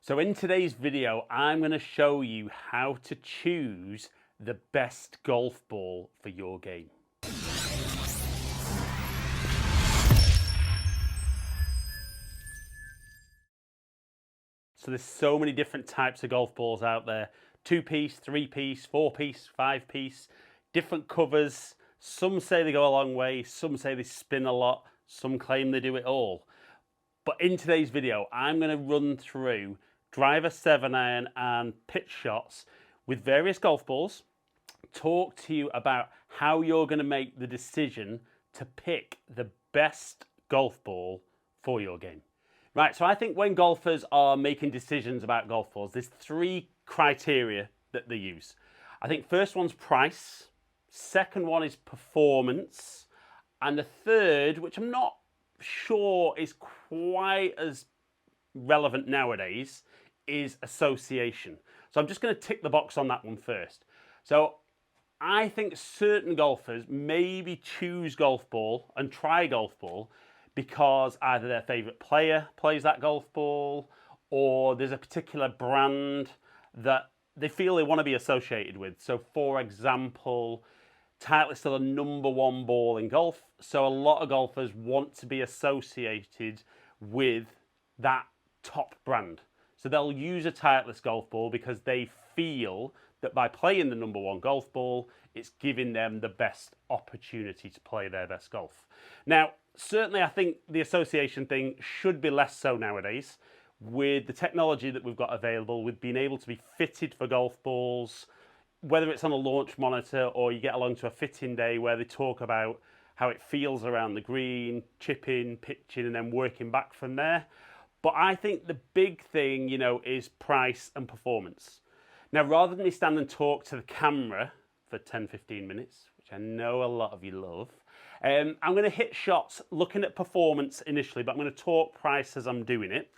So in today's video, I'm going to show you how to choose the best golf ball for your game. So there's so many different types of golf balls out there. 2-piece, 3-piece, 4-piece, 5-piece, different covers. Some say they go a long way, some say they spin a lot, some claim they do it all. But in today's video, I'm going to run through driver, 7-iron and pitch shots with various golf balls, talk to you about how you're going to make the decision to pick the best golf ball for your game. Right, so I think when golfers are making decisions about golf balls, there's 3 criteria that they use. I think first one's price, second one is performance, and the third, which I'm not sure is quite as relevant nowadays, is association. So I'm just going to tick the box on that one first. So I think certain golfers maybe choose golf ball and try golf ball because either their favourite player plays that golf ball or there's a particular brand that they feel they want to be associated with. So for example, Titleist are the #1 ball in golf, so a lot of golfers want to be associated with that top brand. So they'll use a Titleist golf ball because they feel that by playing the #1 golf ball, it's giving them the best opportunity to play their best golf. Now, certainly I think the association thing should be less so nowadays with the technology that we've got available, with being able to be fitted for golf balls, whether it's on a launch monitor or you get along to a fitting day where they talk about how it feels around the green, chipping, pitching, and then working back from there. But I think the big thing, is price and performance. Now, rather than me stand and talk to the camera for 10-15 minutes, which I know a lot of you love, I'm going to hit shots looking at performance initially, but I'm going to talk price as I'm doing it.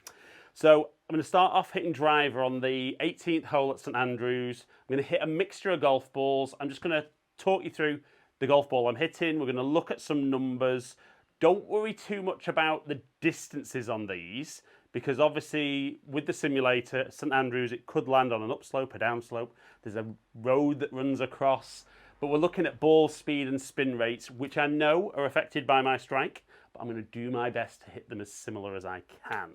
So I'm going to start off hitting driver on the 18th hole at St Andrews. I'm going to hit a mixture of golf balls. I'm just going to talk you through the golf ball I'm hitting. We're going to look at some numbers. Don't worry too much about the distances on these, because obviously with the simulator at St Andrews, it could land on an upslope, a downslope. There's a road that runs across. But we're looking at ball speed and spin rates, which I know are affected by my strike, but I'm going to do my best to hit them as similar as I can.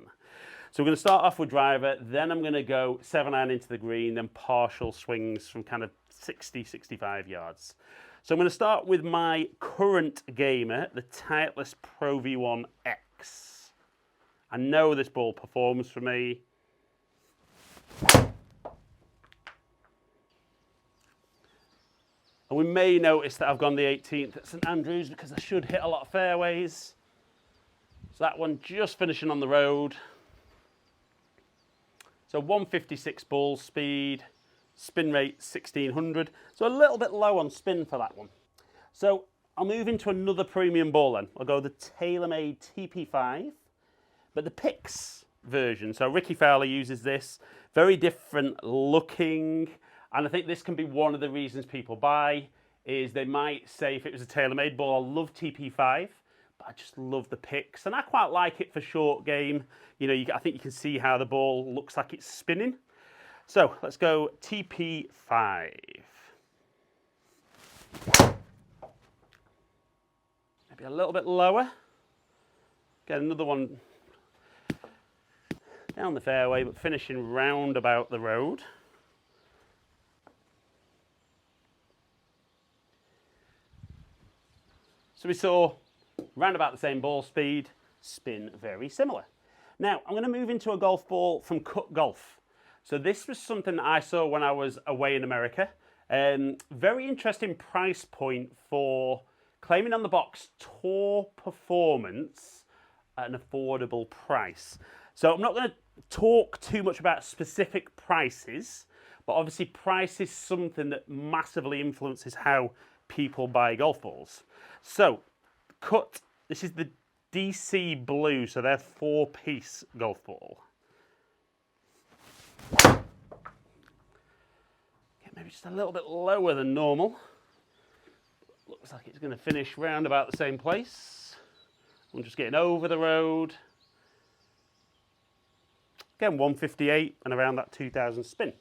So we're going to start off with driver, then I'm going to go 7-iron into the green, then partial swings from kind of 60, 65 yards. So I'm going to start with my current gamer, the Titleist Pro V1X. I know this ball performs for me. And we may notice that I've gone the 18th at St Andrews because I should hit a lot of fairways. So that one just finishing on the road. So 156 ball speed, spin rate 1600. So a little bit low on spin for that one. So I'll move into another premium ball then. I'll go the TaylorMade TP5, but the Pix version. So Ricky Fowler uses this, very different looking. And I think this can be one of the reasons people buy, is they might say if it was a TaylorMade ball, I love TP5, but I just love the Pix. And I quite like it for short game. I think you can see how the ball looks like it's spinning. So let's go TP5. Maybe a little bit lower. Get another one down the fairway, but finishing round about the road. So we saw round about the same ball speed, spin very similar. Now, I'm going to move into a golf ball from Cut Golf. So this was something that I saw when I was away in America. Very interesting price point for claiming on the box tour performance at an affordable price. So I'm not going to talk too much about specific prices, but obviously price is something that massively influences how people buy golf balls. So, Cut, this is the DC Blue, so they're 4-piece golf ball. Okay, maybe just a little bit lower than normal. Looks like it's going to finish round about the same place. I'm just getting over the road. Again, 158 and around that 2000 spin.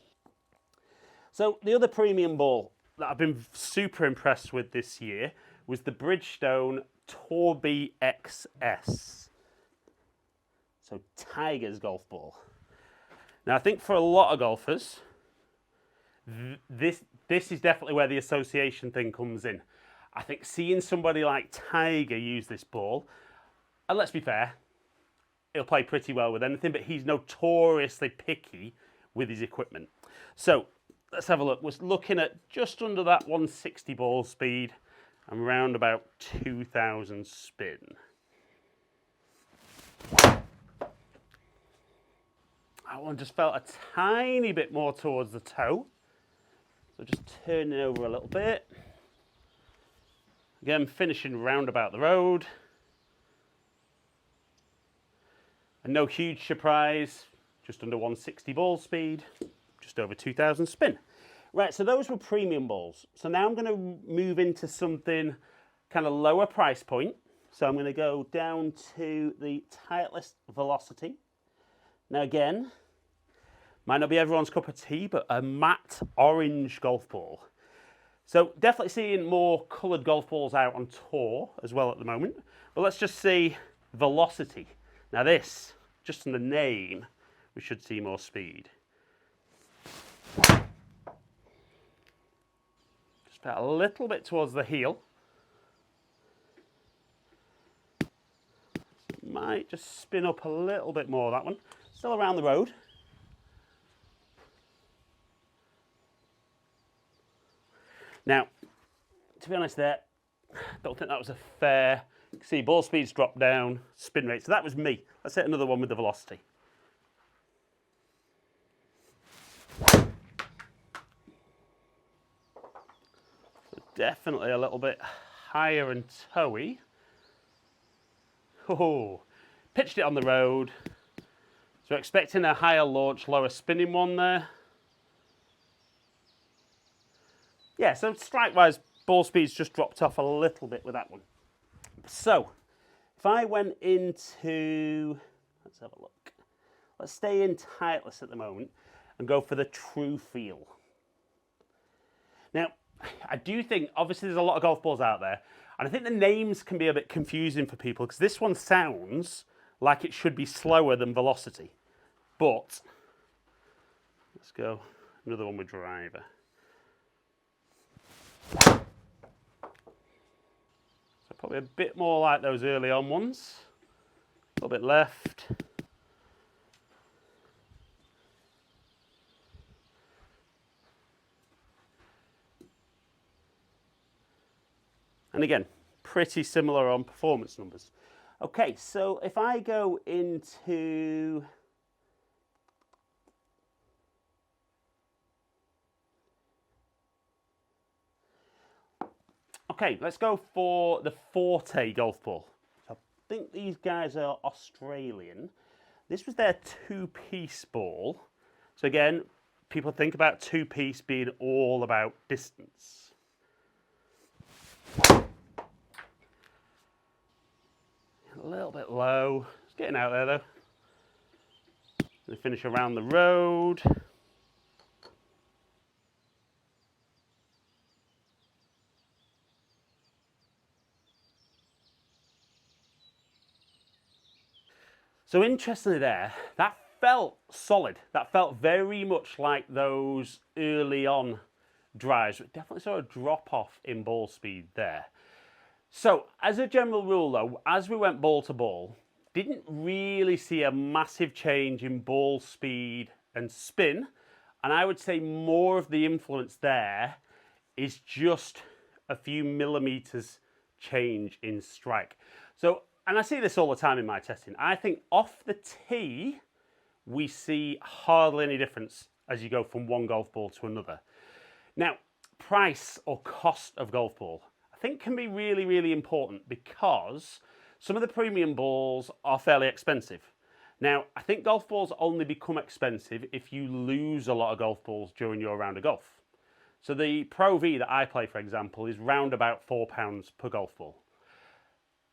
So the other premium ball that I've been super impressed with this year was the Bridgestone Torby XS. So Tiger's golf ball. Now I think for a lot of golfers, this is definitely where the association thing comes in. I think seeing somebody like Tiger use this ball, and let's be fair, he'll play pretty well with anything, but he's notoriously picky with his equipment. So let's have a look. We're looking at just under that 160 ball speed and round about 2000 spin. That one just felt a tiny bit more towards the toe. So just turning it over a little bit. Again, finishing round about the road. And no huge surprise, just under 160 ball speed, just over 2000 spin. Right, so those were premium balls. So now I'm going to move into something kind of lower price point. So I'm going to go down to the Titleist Velocity. Now again, might not be everyone's cup of tea, but a matte orange golf ball. So definitely seeing more coloured golf balls out on tour as well at the moment. But let's just see Velocity. Now this, just in the name, we should see more speed. Just about a little bit towards the heel. Might just spin up a little bit more, that one. Still around the road. Now, to be honest there, don't think that was a fair. You can see ball speeds drop down, spin rate. So that was me. Let's hit another one with the Velocity. So definitely a little bit higher and toey. Oh, pitched it on the road. So expecting a higher launch, lower spinning one there. Yeah, so strike-wise, ball speed's just dropped off a little bit with that one. So, if I went into, let's have a look. Let's stay in Titleist at the moment and go for the True Feel. Now, I do think, obviously there's a lot of golf balls out there, and I think the names can be a bit confusing for people because this one sounds like it should be slower than Velocity. But, let's go another one with driver. So probably a bit more like those early on ones. A little bit left. And again, pretty similar on performance numbers. Okay, so if I go into okay, let's go for the Forte golf ball. So I think these guys are Australian. This was their two-piece ball. So again, people think about two-piece being all about distance. A little bit low. It's getting out there though. Gonna finish around the road. So interestingly there, that felt solid. That felt very much like those early on drives. It definitely saw a drop off in ball speed there. So as a general rule though, as we went ball to ball, didn't really see a massive change in ball speed and spin. And I would say more of the influence there is just a few millimeters change in strike. So, and I see this all the time in my testing. I think off the tee, we see hardly any difference as you go from one golf ball to another. Now, price or cost of golf ball, I think can be really, really important because some of the premium balls are fairly expensive. Now, I think golf balls only become expensive if you lose a lot of golf balls during your round of golf. So the Pro V that I play, for example, is round about £4 per golf ball.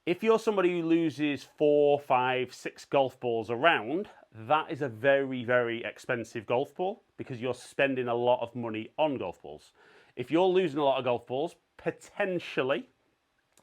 If you're somebody who loses 4, 5, 6 golf balls a round, that is a very, very expensive golf ball because you're spending a lot of money on golf balls. If you're losing a lot of golf balls, potentially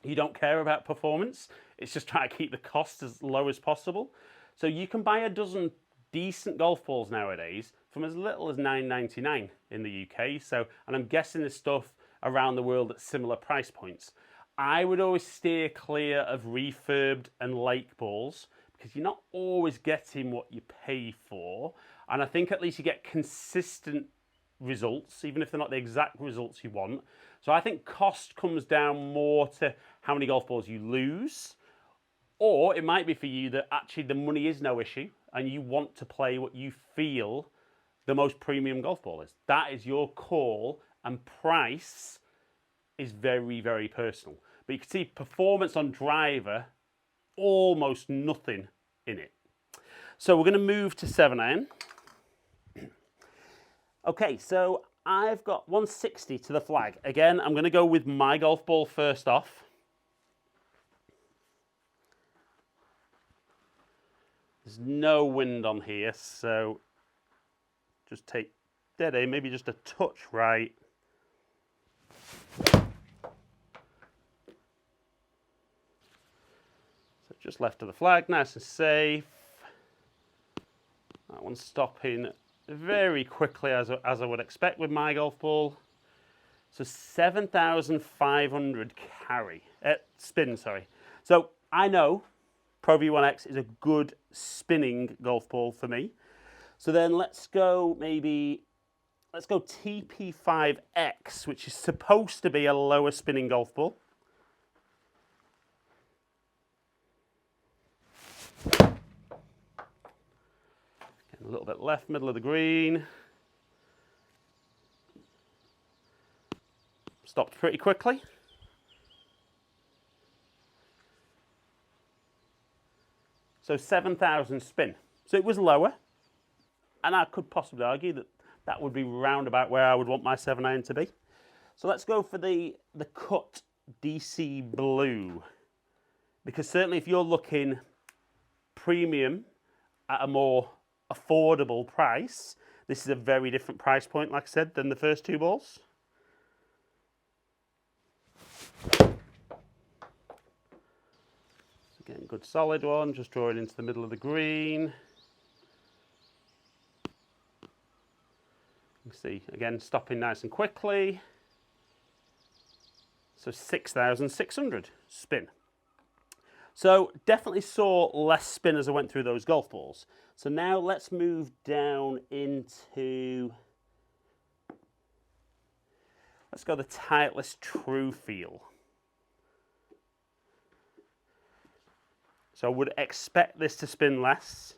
you don't care about performance. It's just trying to keep the cost as low as possible. So you can buy a dozen decent golf balls nowadays from as little as $9.99 in the UK. So, and I'm guessing there's stuff around the world at similar price points. I would always steer clear of refurbed and lake balls because you're not always getting what you pay for. And I think at least you get consistent results, even if they're not the exact results you want. So I think cost comes down more to how many golf balls you lose, or it might be for you that actually the money is no issue and you want to play what you feel the most premium golf ball is. That is your call, and price is very, very personal. But you can see performance on driver, almost nothing in it. So we're going to move to 7-iron. Okay, so I've got 160 to the flag. Again, I'm going to go with my golf ball first off. There's no wind on here, so just take dead aim, maybe just a touch right. So just left of the flag, nice and safe. That one's stopping very quickly as I would expect with my golf ball. So 7,500 spin, sorry. So I know Pro V1X is a good spinning golf ball for me. So then let's go TP5X, which is supposed to be a lower spinning golf ball. A little bit left, middle of the green. Stopped pretty quickly. So 7,000 spin. So it was lower. And I could possibly argue that that would be round about where I would want my 7-iron to be. So let's go for the cut DC blue. Because certainly if you're looking premium at a more affordable price, this is a very different price point, like I said, than the first two balls. Again, good solid one, just drawing into the middle of the green. You can see, again, stopping nice and quickly. So 6,600 spin. So definitely saw less spin as I went through those golf balls. So now let's move down into, let's go the Titleist True Feel. So I would expect this to spin less.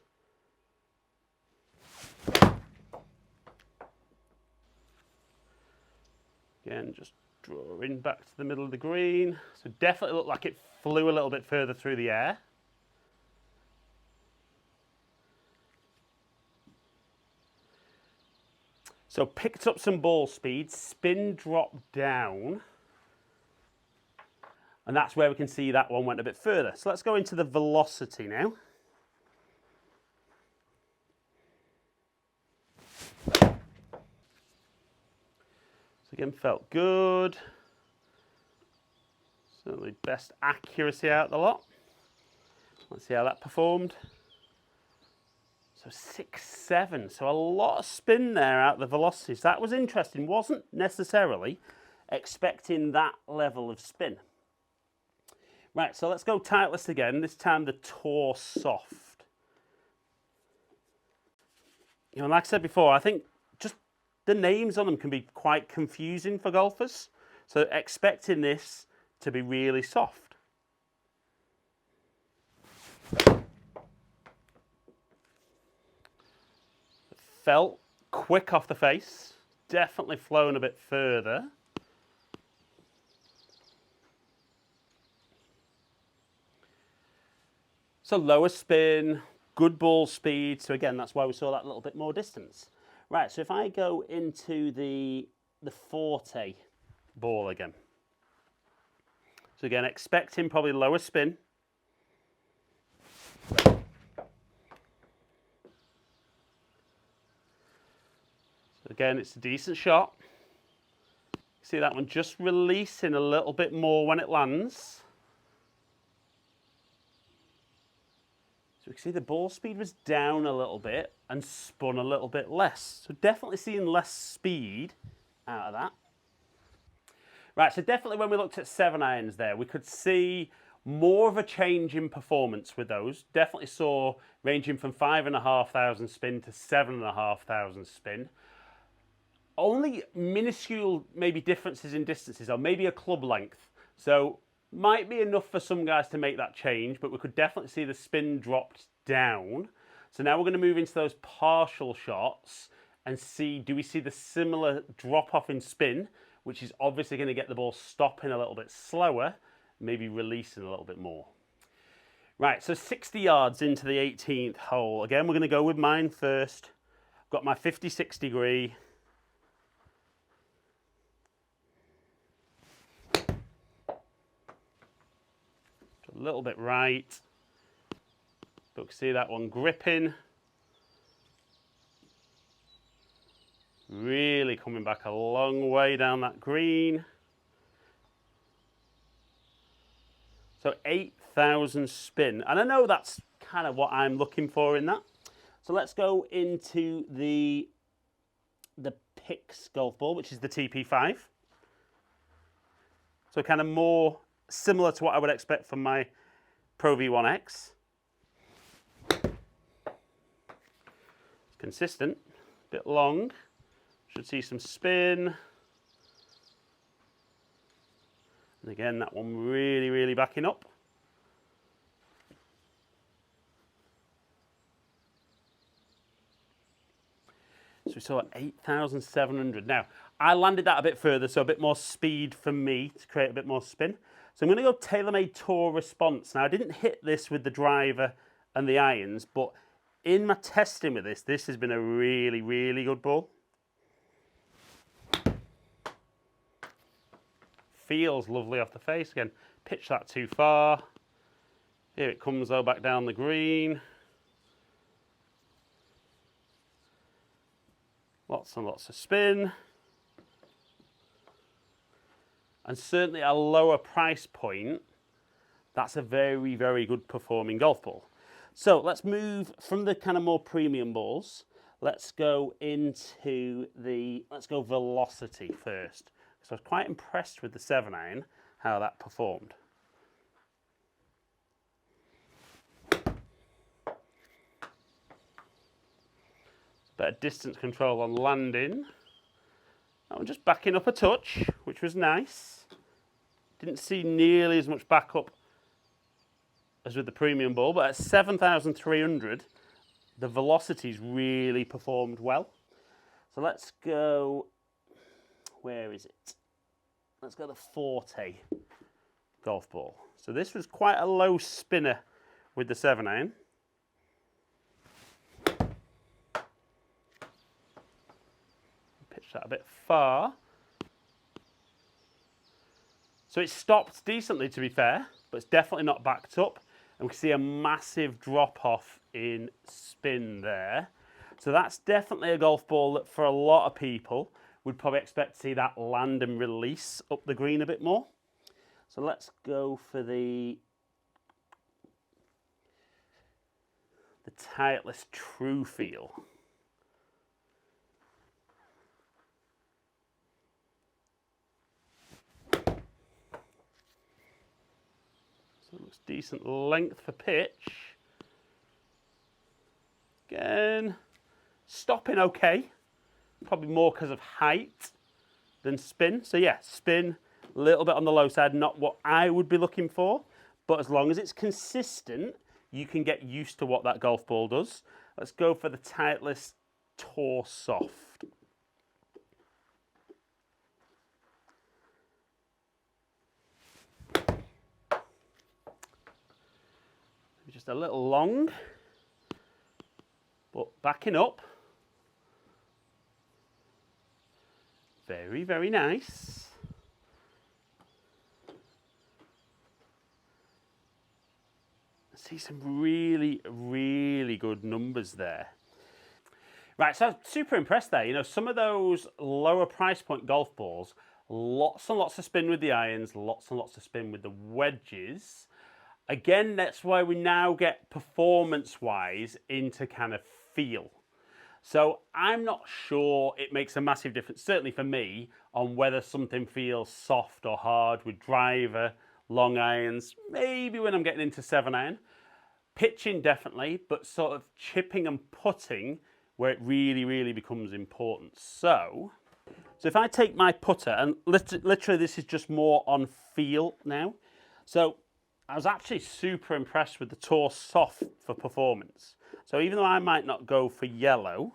Again, just drawing back to the middle of the green. So definitely looked like it flew a little bit further through the air. So picked up some ball speed, spin dropped down. And that's where we can see that one went a bit further. So let's go into the velocity now. So again, felt good. Certainly best accuracy out of the lot. Let's see how that performed. So 6.7, so a lot of spin there out of the velocities. That was interesting. Wasn't necessarily expecting that level of spin. Right, so let's go Titleist again, this time the Tour Soft. You know, like I said before, I think just the names on them can be quite confusing for golfers. So expecting this to be really soft. Felt quick off the face, definitely flown a bit further. So lower spin, good ball speed. So again, that's why we saw that little bit more distance. Right, so if I go into the Forte ball again. So again, expecting probably lower spin. Again, it's a decent shot. See that one just releasing a little bit more when it lands. So we can see the ball speed was down a little bit and spun a little bit less. So definitely seeing less speed out of that. Right, so definitely when we looked at 7-irons there, we could see more of a change in performance with those. Definitely saw ranging from 5,500 spin to 7,500 spin. Only minuscule maybe differences in distances, or maybe a club length. So might be enough for some guys to make that change, but we could definitely see the spin dropped down. So now we're going to move into those partial shots and see, do we see the similar drop off in spin, which is obviously going to get the ball stopping a little bit slower, maybe releasing a little bit more. Right, so 60 yards into the 18th hole. Again, we're going to go with mine first. I've got my 56 degree. A little bit right. But we can see that one gripping. Really coming back a long way down that green. So 8,000 spin. And I know that's kind of what I'm looking for in that. So let's go into the Pix golf ball, which is the TP5. So kind of more similar to what I would expect from my Pro V1X. It's consistent, a bit long. Should see some spin. And again, that one really, really backing up. So we saw 8,700. Now, I landed that a bit further, so a bit more speed for me to create a bit more spin. So I'm going to go TaylorMade Tour Response. Now, I didn't hit this with the driver and the irons, but in my testing with this has been a really, really good ball. Feels lovely off the face. Again, pitch that too far. Here it comes though, back down the green. Lots and lots of spin. And certainly at a lower price point, that's a very, very good performing golf ball. So let's move from the kind of more premium balls. Let's go into let's go velocity first. So I was quite impressed with the 7-iron, how that performed. Better distance control on landing. That one just backing up a touch, which was nice. Didn't see nearly as much backup as with the premium ball, but at 7,300, the velocities really performed well. So let's go, where is it? Let's go the Forte golf ball. So this was quite a low spinner with the 7-iron. Pitch that a bit far. So it stopped decently, to be fair, but it's definitely not backed up. And we can see a massive drop off in spin there. So that's definitely a golf ball that for a lot of people would probably expect to see that land and release up the green a bit more. So let's go for the Titleist True Feel. So it looks decent length for pitch. Again, stopping okay. Probably more because of height than spin. So yeah, spin a little bit on the low side, not what I would be looking for. But as long as it's consistent, you can get used to what that golf ball does. Let's go for the Titleist Tour Soft. Just a little long, but backing up. Very, very nice. I see some really, really good numbers there. Right, so I'm super impressed there. You know, some of those lower price point golf balls, lots and lots of spin with the irons, lots and lots of spin with the wedges. Again, that's why we now get performance-wise into kind of feel. So I'm not sure it makes a massive difference, certainly for me, on whether something feels soft or hard with driver, long irons, maybe when I'm getting into 7-iron. Pitching definitely, but sort of chipping and putting where it really, really becomes important. So if I take my putter, and literally this is just more on feel now. So I was actually super impressed with the Tour Soft for performance. So even though I might not go for yellow,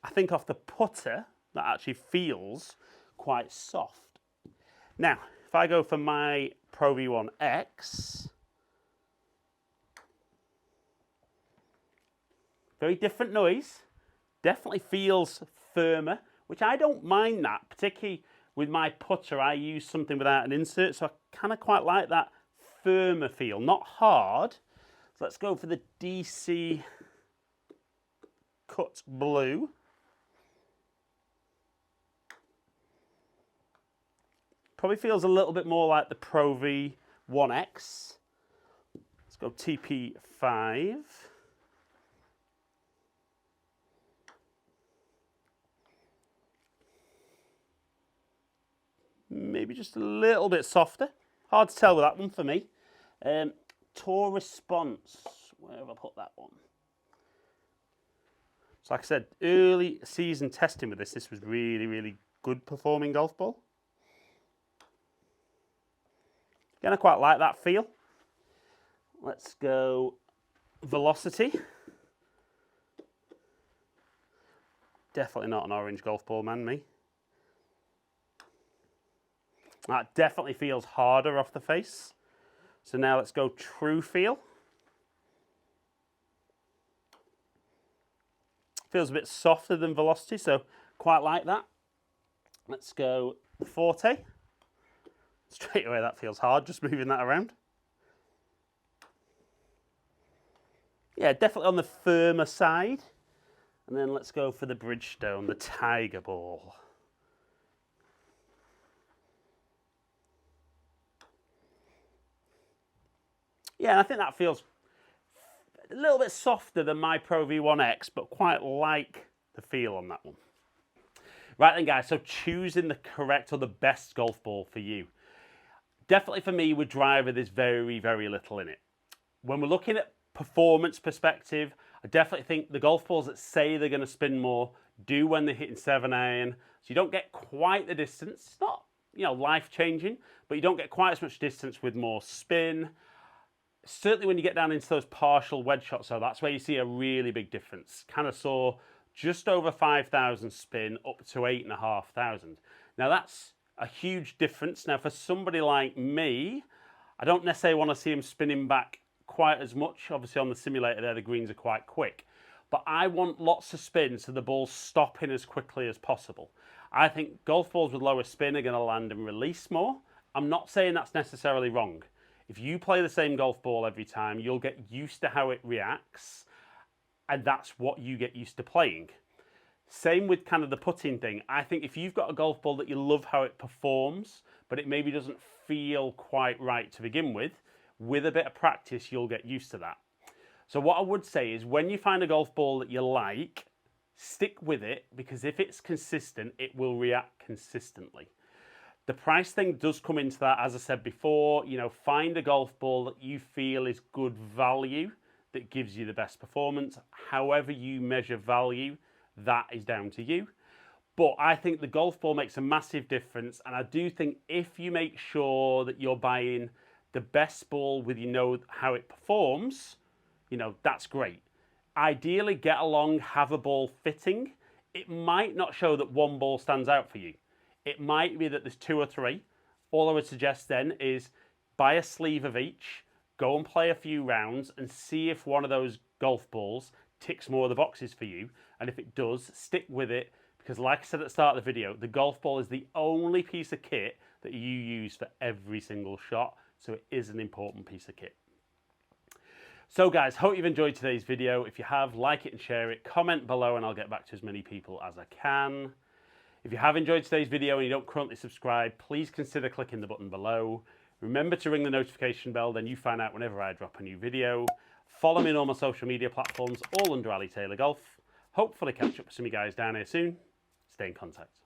I think off the putter, that actually feels quite soft. Now, if I go for my Pro V1X, very different noise, definitely feels firmer, which I don't mind that, particularly with my putter. I use something without an insert, so I kind of quite like that firmer feel, not hard. So let's go for the DC Cut Blue. Probably feels a little bit more like the Pro V1X. Let's go TP5. Maybe just a little bit softer. Hard to tell with that one for me. Tour Response. Where have I put that one? So like I said, early season testing with this was really, really good performing golf ball. Again, I quite like that feel. Let's go Velocity. Definitely not an orange golf ball man, me. That definitely feels harder off the face. So now let's go True Feel. Feels a bit softer than Velocity, so quite like that. Let's go Forte. Straight away that feels hard, just moving that around. Yeah, definitely on the firmer side. And then let's go for the Bridgestone, the Tiger Ball. Yeah, I think that feels a little bit softer than my Pro V1X, but quite like the feel on that one. Right then, guys, so choosing the correct or the best golf ball for you. Definitely for me, with driver, there's very, very little in it. When we're looking at performance perspective, I definitely think the golf balls that say they're going to spin more do when they're hitting 7-iron. So you don't get quite the distance. It's not, you know, life-changing, but you don't get quite as much distance with more spin. Certainly when you get down into those partial wedge shots, so that's where you see a really big difference. Kind of saw just over 5,000 spin up to 8,500. Now that's a huge difference. Now for somebody like me, I don't necessarily want to see him spinning back quite as much. Obviously on the simulator there, the greens are quite quick. But I want lots of spin so the ball's stopping as quickly as possible. I think golf balls with lower spin are going to land and release more. I'm not saying that's necessarily wrong. If you play the same golf ball every time, you'll get used to how it reacts, and that's what you get used to playing. Same with kind of the putting thing. I think if you've got a golf ball that you love how it performs, but it maybe doesn't feel quite right to begin with a bit of practice, you'll get used to that. So what I would say is when you find a golf ball that you like, stick with it, because if it's consistent, it will react consistently. The price thing does come into that, as I said before. You know, find a golf ball that you feel is good value, that gives you the best performance. However you measure value, that is down to you. But I think the golf ball makes a massive difference, and I do think if you make sure that you're buying the best ball with, you know, how it performs, you know, that's great. Ideally, get along, have a ball fitting. It might not show that one ball stands out for you. It might be that there's 2 or 3. All I would suggest then is buy a sleeve of each, go and play a few rounds and see if one of those golf balls ticks more of the boxes for you. And if it does, stick with it, because like I said at the start of the video, the golf ball is the only piece of kit that you use for every single shot. So it is an important piece of kit. So guys, hope you've enjoyed today's video. If you have, like it and share it. Comment below and I'll get back to as many people as I can. If you have enjoyed today's video and you don't currently subscribe, please consider clicking the button below. Remember to ring the notification bell, then you find out whenever I drop a new video. Follow me on all my social media platforms, all under Ali Taylor Golf. Hopefully catch up with some of you guys down here soon. Stay in contact.